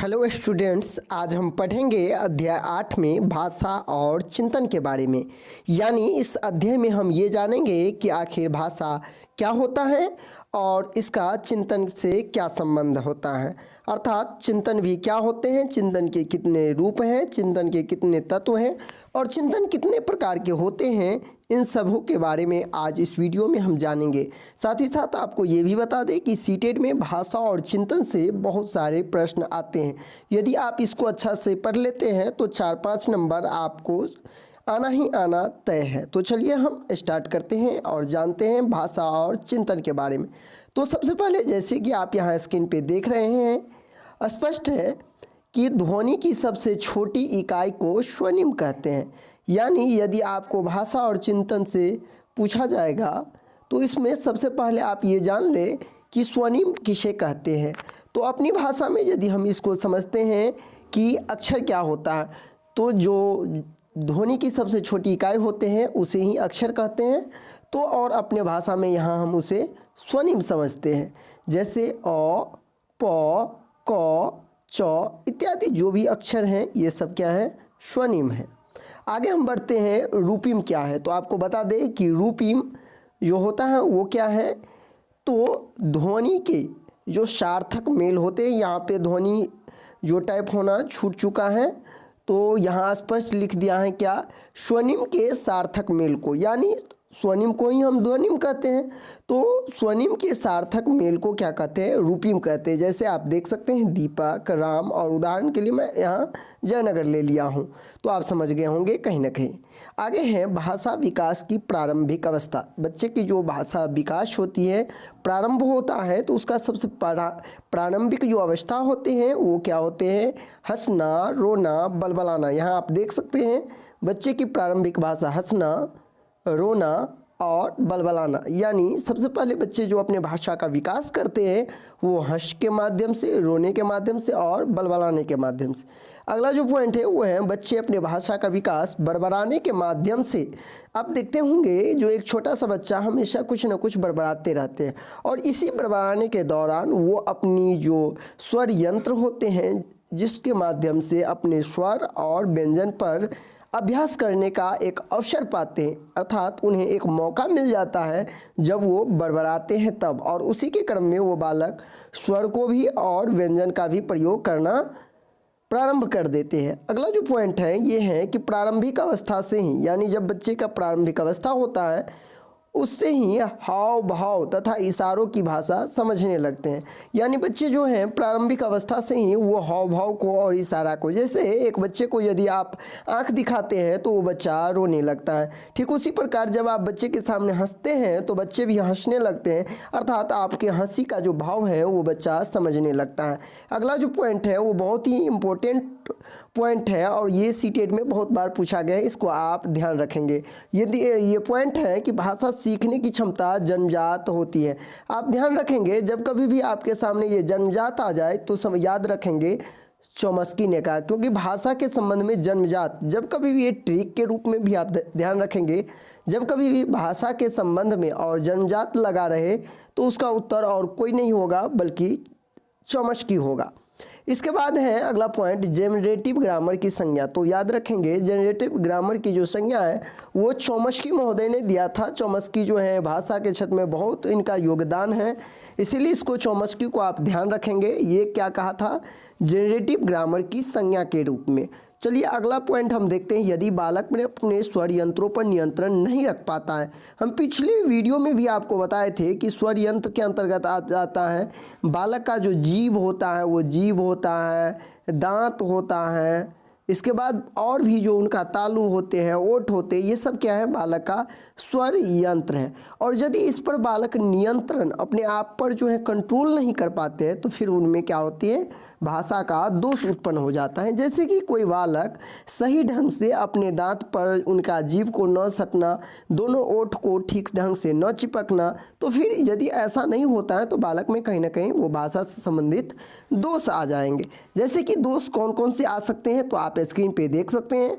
Hello students, आज हम पढ़ेंगे अध्याय 8 में भाषा और चिंतन के बारे में। यानी इस अध्याय में हम ये जानेंगे कि आखिर भाषा क्या होता है और इसका चिंतन से क्या संबंध होता है। अर्थात चिंतन भी क्या होते हैं, चिंतन के कितने रूप हैं, चिंतन के कितने तत्व हैं और चिंतन कितने प्रकार के होते हैं, इन सबों के बारे में आज इस वीडियो में हम जानेंगे। साथ ही साथ आपको ये भी बता दें कि सीटेट में भाषा और चिंतन से बहुत सारे प्रश्न आते हैं। यदि आप इसको अच्छा से पढ़ लेते हैं तो 4-5 नंबर आपको आना ही आना तय है। तो चलिए हम स्टार्ट करते हैं और जानते हैं भाषा और चिंतन के बारे में। तो सबसे पहले जैसे कि आप यहाँ स्क्रीन पे देख रहे हैं, स्पष्ट है कि ध्वनि की सबसे छोटी इकाई को स्वनिम कहते हैं। यानी यदि आपको भाषा और चिंतन से पूछा जाएगा तो इसमें सबसे पहले आप ये जान लें कि स्वनिम किसे कहते हैं। तो अपनी भाषा में यदि हम इसको समझते हैं कि अक्षर क्या होता है, तो जो ध्वनि की सबसे छोटी इकाई होते हैं उसे ही अक्षर कहते हैं। तो और अपने भाषा में यहाँ हम उसे स्वनिम समझते हैं। जैसे अ, प, क, च इत्यादि जो भी अक्षर हैं ये सब क्या है, स्वनिम है। आगे हम बढ़ते हैं, रूपिम क्या है। तो आपको बता दें कि रूपिम जो होता है वो क्या है, तो ध्वनि के जो सार्थक मेल होते हैं, यहाँ पे ध्वनि जो टाइप होना छूट चुका है तो यहाँ स्पष्ट लिख दिया है क्या, स्वनिम के सार्थक मेल को, यानी स्वनिम को ही हम ध्वनिम कहते हैं। तो स्वनिम के सार्थक मेल को क्या कहते हैं, रूपिम कहते हैं। जैसे आप देख सकते हैं दीपक, राम, और उदाहरण के लिए मैं यहाँ जयनगर ले लिया हूँ, तो आप समझ गए होंगे कहीं ना कहीं। आगे है भाषा विकास की प्रारंभिक अवस्था। बच्चे की जो भाषा विकास होती है, प्रारंभ होता है, तो उसका सबसे प्रारंभिक जो अवस्था होते हैं वो क्या होते हैं, हंसना, रोना, बलबलाना। यहाँ आप देख सकते हैं बच्चे की प्रारंभिक भाषा हंसना, रोना और बलबलाना। यानी सबसे पहले बच्चे जो अपने भाषा का विकास करते हैं वो हंस के माध्यम से, रोने के माध्यम से और बलबलाने के माध्यम से। अगला जो पॉइंट है वो है बच्चे अपने भाषा का विकास बड़बड़ाने के माध्यम से। आप देखते होंगे जो एक छोटा सा बच्चा हमेशा कुछ न कुछ बड़बड़ाते रहते हैं और इसी बड़बड़ाने के दौरान वो अपनी जो स्वर यंत्र होते हैं जिसके माध्यम से अपने स्वर और व्यंजन पर अभ्यास करने का एक अवसर पाते हैं। अर्थात उन्हें एक मौका मिल जाता है जब वो बड़बड़ाते हैं तब, और उसी के क्रम में वो बालक स्वर को भी और व्यंजन का भी प्रयोग करना प्रारंभ कर देते हैं। अगला जो पॉइंट है ये है कि प्रारंभिक अवस्था से ही, यानी जब बच्चे का प्रारंभिक अवस्था होता है उससे ही हाव भाव तथा इशारों की भाषा समझने लगते हैं। यानी बच्चे जो हैं प्रारंभिक अवस्था से ही वो हाव भाव को और इशारा को, जैसे एक बच्चे को यदि आप आंख दिखाते हैं तो वो बच्चा रोने लगता है, ठीक उसी प्रकार जब आप बच्चे के सामने हंसते हैं तो बच्चे भी हंसने लगते हैं। अर्थात आपके हंसी का जो भाव है वो बच्चा समझने लगता है। अगला जो पॉइंट है वो बहुत ही इम्पोर्टेंट पॉइंट है और ये सीटेट में बहुत बार पूछा गया है, इसको आप ध्यान रखेंगे। यदि ये पॉइंट है कि भाषा सीखने की क्षमता जन्मजात होती है। आप ध्यान रखेंगे जब कभी भी आपके सामने ये जन्मजात आ जाए तो याद रखेंगे चौमस्की ने कहा, क्योंकि भाषा के संबंध में जन्मजात, जब कभी भी ये ट्रिक के रूप में भी आप ध्यान रखेंगे, जब कभी भी भाषा के संबंध में और जन्मजात लगा रहे तो उसका उत्तर और कोई नहीं होगा बल्कि चौमस्की होगा। इसके बाद है अगला पॉइंट, जेनरेटिव ग्रामर की संज्ञा। तो याद रखेंगे जेनरेटिव ग्रामर की जो संज्ञा है वो चौमस्की महोदय ने दिया था। चौमस्की जो है भाषा के क्षेत्र में बहुत इनका योगदान है, इसीलिए इसको चौमस्की को आप ध्यान रखेंगे। ये क्या कहा था, जेनरेटिव ग्रामर की संज्ञा के रूप में। चलिए अगला पॉइंट हम देखते हैं, यदि बालक में अपने स्वर यंत्रों पर नियंत्रण नहीं रख पाता है। हम पिछले वीडियो में भी आपको बताए थे कि स्वर यंत्र के अंतर्गत आ जाता है बालक का जो जीभ होता है, वो जीभ होता है, दांत होता है, इसके बाद और भी जो उनका तालु होते हैं, ओठ होते हैं, ये सब क्या है, बालक का स्वर यंत्र है। और यदि इस पर बालक नियंत्रण अपने आप पर जो है कंट्रोल नहीं कर पाते हैं तो फिर उनमें क्या होती है, भाषा का दोष उत्पन्न हो जाता है। जैसे कि कोई बालक सही ढंग से अपने दांत पर उनका जीभ को न सटना, दोनों ओठ को ठीक ढंग से न चिपकना, तो फिर यदि ऐसा नहीं होता है तो बालक में कहीं ना कहीं वो भाषा से संबंधित दोष आ जाएंगे। जैसे कि दोष कौन कौन से आ सकते हैं तो आप स्क्रीन पे देख सकते हैं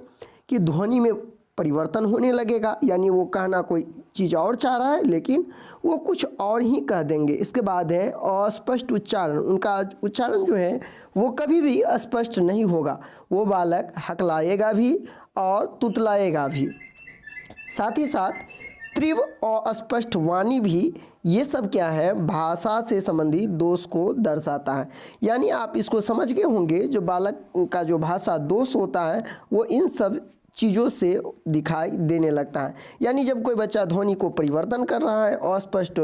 कि ध्वनि में परिवर्तन होने लगेगा, यानी वो कहना कोई चीज़ और चाह रहा है लेकिन वो कुछ और ही कह देंगे। इसके बाद है अस्पष्ट उच्चारण। उनका उच्चारण जो है वो कभी भी स्पष्ट नहीं होगा। वो बालक हकलाएगा भी और तुतलाएगा भी। साथ ही साथ तीव्र और अस्पष्ट वाणी भी, ये सब क्या है, भाषा से संबंधित दोष को दर्शाता है। यानी आप इसको समझ गए होंगे, जो बालक का जो भाषा दोष होता है वो इन सब चीज़ों से दिखाई देने लगता है। यानी जब कोई बच्चा ध्वनि को परिवर्तन कर रहा है, अस्पष्ट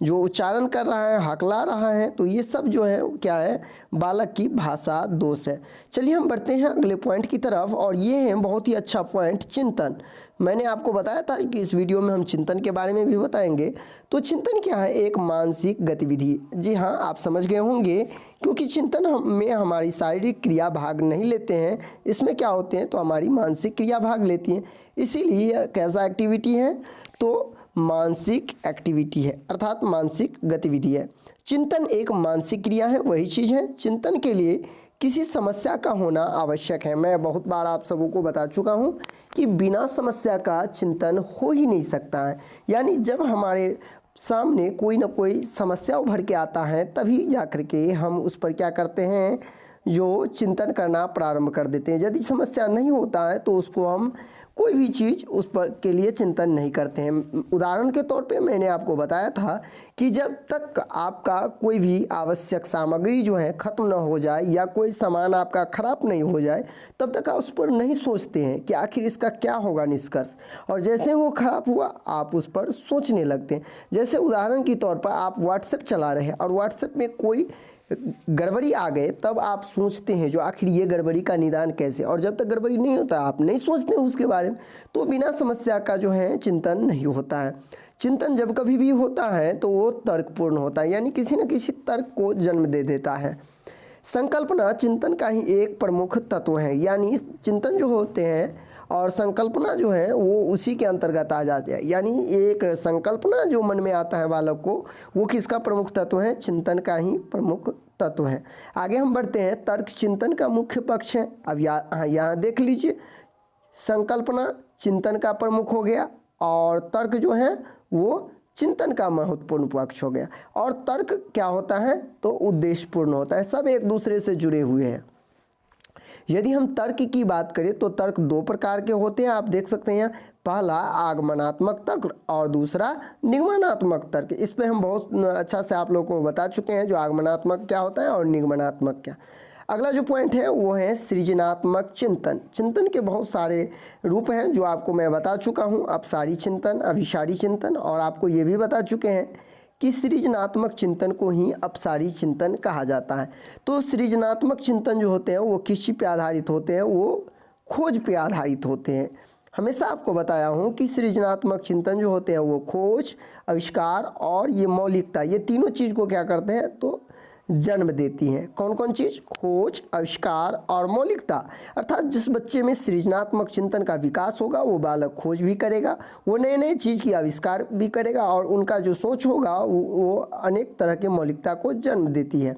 जो उच्चारण कर रहा है, हकला रहा है, तो ये सब जो है क्या है, बालक की भाषा दोष है। चलिए हम बढ़ते हैं अगले पॉइंट की तरफ, और ये है बहुत ही अच्छा पॉइंट, चिंतन। मैंने आपको बताया था कि इस वीडियो में हम चिंतन के बारे में भी बताएंगे। तो चिंतन क्या है, एक मानसिक गतिविधि। जी हाँ, आप समझ गए होंगे, क्योंकि चिंतन में हमारी शारीरिक क्रिया भाग नहीं लेते हैं, इसमें क्या होते हैं तो हमारी मानसिक क्रिया भाग लेती हैं। इसीलिए कैसा एक्टिविटी है, तो मानसिक एक्टिविटी है, अर्थात मानसिक गतिविधि है। चिंतन एक मानसिक क्रिया है, वही चीज़ है। चिंतन के लिए किसी समस्या का होना आवश्यक है। मैं बहुत बार आप सबों को बता चुका हूँ कि बिना समस्या का चिंतन हो ही नहीं सकता है। यानी जब हमारे सामने कोई ना कोई समस्या उभर के आता है, तभी जाकर के हम उस पर क्या करते हैं, जो चिंतन करना प्रारंभ कर देते हैं। यदि समस्या नहीं होता है तो उसको हम कोई भी चीज़ उस पर के लिए चिंतन नहीं करते हैं। उदाहरण के तौर पे मैंने आपको बताया था कि जब तक आपका कोई भी आवश्यक सामग्री जो है ख़त्म ना हो जाए या कोई सामान आपका ख़राब नहीं हो जाए, तब तक आप उस पर नहीं सोचते हैं कि आखिर इसका क्या होगा निष्कर्ष। और जैसे वो ख़राब हुआ आप उस पर सोचने लगते हैं। जैसे उदाहरण के तौर पर आप व्हाट्सएप चला रहे हैं और व्हाट्सएप में कोई गड़बड़ी आ गए, तब आप सोचते हैं जो आखिर ये गड़बड़ी का निदान कैसे, और जब तक गड़बड़ी नहीं होता आप नहीं सोचते उसके बारे में, तो बिना समस्या का जो है चिंतन नहीं होता है। चिंतन जब कभी भी होता है तो वो तर्कपूर्ण होता है, यानी किसी न किसी तर्क को जन्म दे देता है। संकल्पना चिंतन का ही एक प्रमुख तत्व है। यानी चिंतन जो होते हैं और संकल्पना जो है वो उसी के अंतर्गत आ जाते हैं। यानी एक संकल्पना जो मन में आता है बालक को, वो किसका प्रमुख तत्व है, चिंतन का ही प्रमुख तत्व है। आगे हम बढ़ते हैं, तर्क चिंतन का मुख्य पक्ष है। अब यहाँ देख लीजिए, संकल्पना चिंतन का प्रमुख हो गया और तर्क जो है वो चिंतन का महत्वपूर्ण पक्ष हो गया। और तर्क क्या होता है, तो उद्देश्यपूर्ण होता है। सब एक दूसरे से जुड़े हुए हैं। यदि हम तर्क की बात करें तो तर्क दो प्रकार के होते हैं, आप देख सकते हैं। पहला आगमनात्मक तर्क और दूसरा निगमनात्मक तर्क। इस पे हम बहुत अच्छा से आप लोगों को बता चुके हैं, जो आगमनात्मक क्या होता है और निगमनात्मक क्या। अगला जो पॉइंट है वो है सृजनात्मक चिंतन। चिंतन के बहुत सारे रूप हैं जो आपको मैं बता चुका हूँ, अपसारी चिंतन, अभिसारी चिंतन, और आपको ये भी बता चुके हैं कि सृजनात्मक चिंतन को ही अपसारी चिंतन कहा जाता है। तो सृजनात्मक चिंतन जो होते हैं वो किस चीज़ पे आधारित होते हैं, वो खोज पे आधारित होते हैं। हमेशा आपको बताया हूँ कि सृजनात्मक चिंतन जो होते हैं वो खोज, आविष्कार और ये मौलिकता, ये तीनों चीज़ को क्या करते हैं, तो जन्म देती हैं। कौन कौन चीज़, खोज, आविष्कार और मौलिकता। अर्थात जिस बच्चे में सृजनात्मक चिंतन का विकास होगा वो बालक खोज भी करेगा, वो नए नए चीज़ की आविष्कार भी करेगा, और उनका जो सोच होगा वो अनेक तरह के मौलिकता को जन्म देती है।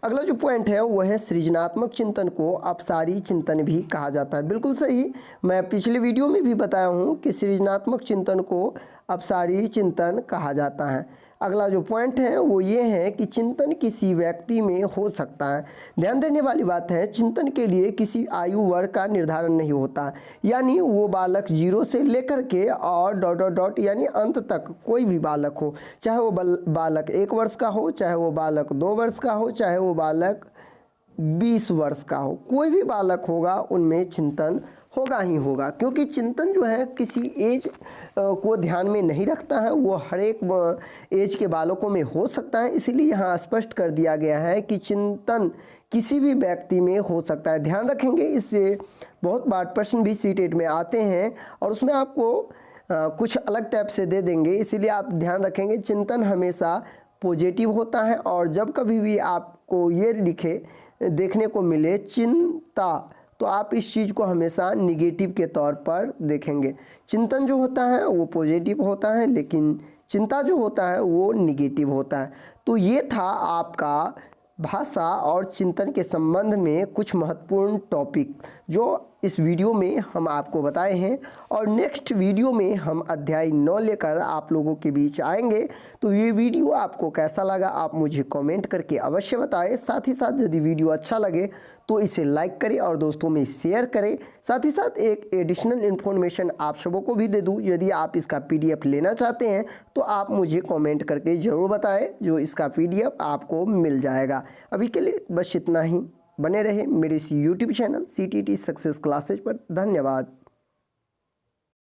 अगला जो पॉइंट है वो है सृजनात्मक चिंतन को अपसारी चिंतन भी कहा जाता है। बिल्कुल सही, मैं पिछले वीडियो में भी बताया हूँ कि सृजनात्मक चिंतन को अपसारी चिंतन कहा जाता है। अगला जो पॉइंट है वो ये है कि चिंतन किसी व्यक्ति में हो सकता है। ध्यान देने वाली बात है, चिंतन के लिए किसी आयु वर्ग का निर्धारण नहीं होता। यानी वो बालक 0 से लेकर के और डॉट डॉट डॉट यानी अंत तक कोई भी बालक हो, चाहे वो बालक 1 वर्ष का हो, चाहे वो बालक 2 वर्ष का हो, चाहे वो बालक 20 वर्ष का हो, कोई भी बालक होगा उनमें चिंतन होगा ही होगा। क्योंकि चिंतन जो है किसी एज को ध्यान में नहीं रखता है, वो हर एक एज के बालकों में हो सकता है। इसीलिए यहाँ स्पष्ट कर दिया गया है कि चिंतन किसी भी व्यक्ति में हो सकता है। ध्यान रखेंगे, इससे बहुत बार प्रश्न भी सीटेट में आते हैं और उसमें आपको कुछ अलग टाइप से दे देंगे, इसीलिए आप ध्यान रखेंगे चिंतन हमेशा पॉजिटिव होता है। और जब कभी भी आपको ये लिखे देखने को मिले चिंता, तो आप इस चीज़ को हमेशा निगेटिव के तौर पर देखेंगे। चिंतन जो होता है वो पॉजिटिव होता है, लेकिन चिंता जो होता है वो निगेटिव होता है। तो ये था आपका भाषा और चिंतन के संबंध में कुछ महत्वपूर्ण टॉपिक, जो इस वीडियो में हम आपको बताए हैं और नेक्स्ट वीडियो में हम अध्याय 9 लेकर आप लोगों के बीच आएंगे। तो ये वीडियो आपको कैसा लगा आप मुझे कमेंट करके अवश्य बताएं। साथ ही साथ यदि वीडियो अच्छा लगे तो इसे लाइक करें और दोस्तों में शेयर करें। साथ ही साथ एक एडिशनल इन्फॉर्मेशन आप सबों को भी दे दूँ, यदि आप इसका PDF लेना चाहते हैं तो आप मुझे कमेंट करके ज़रूर बताएं, जो इसका PDF आपको मिल जाएगा। अभी के लिए बस इतना ही। बने रहे मेरे इस YouTube channel CTT success classes पर। धन्यवाद।